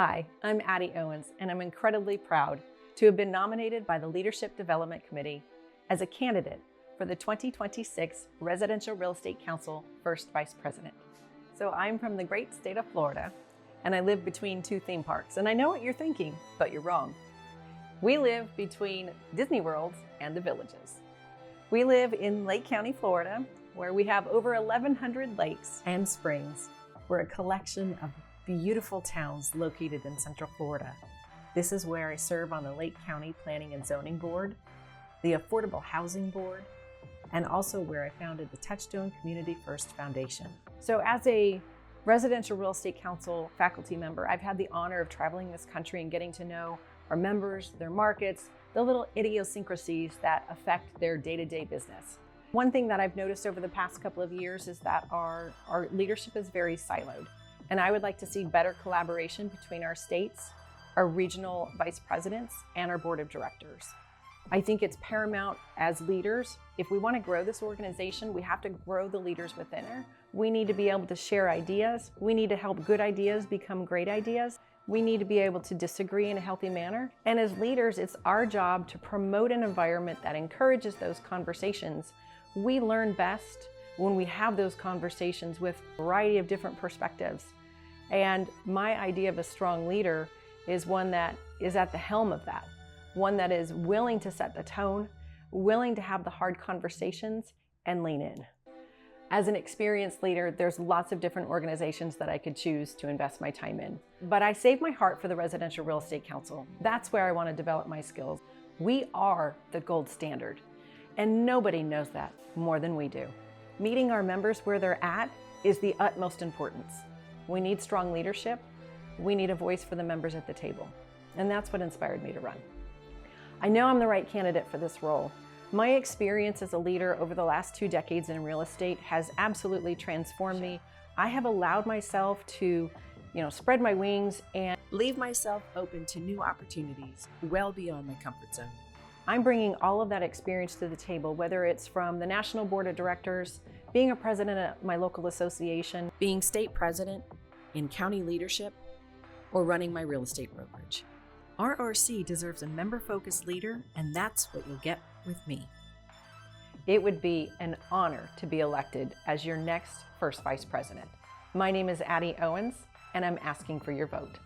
Hi, I'm Addie Owens, and I'm incredibly proud to have been nominated by the Leadership Development Committee as a candidate for the 2026 Residential Real Estate Council First Vice President. So I'm from the great state of Florida, and I live between two theme parks. And I know what you're thinking, but you're wrong. We live between Disney World and the Villages. We live in Lake County, Florida, where we have over 1,100 lakes and springs. We're a collection of beautiful towns located in Central Florida. This is where I serve on the Lake County Planning and Zoning Board, the Affordable Housing Board, and also where I founded the Touchstone Community First Foundation. So as a Residential Real Estate Council faculty member, I've had the honor of traveling this country and getting to know our members, their markets, the little idiosyncrasies that affect their day-to-day business. One thing that I've noticed over the past couple of years is that our leadership is very siloed. And I would like to see better collaboration between our states, our regional vice presidents, and our board of directors. I think it's paramount as leaders. If we want to grow this organization, we have to grow the leaders within her. We need to be able to share ideas. We need to help good ideas become great ideas. We need to be able to disagree in a healthy manner. And as leaders, it's our job to promote an environment that encourages those conversations. We learn best when we have those conversations with a variety of different perspectives. And my idea of a strong leader is one that is at the helm of that, one that is willing to set the tone, willing to have the hard conversations, and lean in. As an experienced leader, there's lots of different organizations that I could choose to invest my time in. But I save my heart for the Residential Real Estate Council. That's where I want to develop my skills. We are the gold standard, and nobody knows that more than we do. Meeting our members where they're at is the utmost importance. We need strong leadership. We need a voice for the members at the table. And that's what inspired me to run. I know I'm the right candidate for this role. My experience as a leader over the last 2 decades in real estate has absolutely transformed me. I have allowed myself to, spread my wings and leave myself open to new opportunities well beyond my comfort zone. I'm bringing all of that experience to the table, whether it's from the National Board of Directors, being a president at my local association, being state president, in county leadership, or running my real estate brokerage. RRC deserves a member-focused leader, and that's what you'll get with me. It would be an honor to be elected as your next first vice president. My name is Addie Owens, and I'm asking for your vote.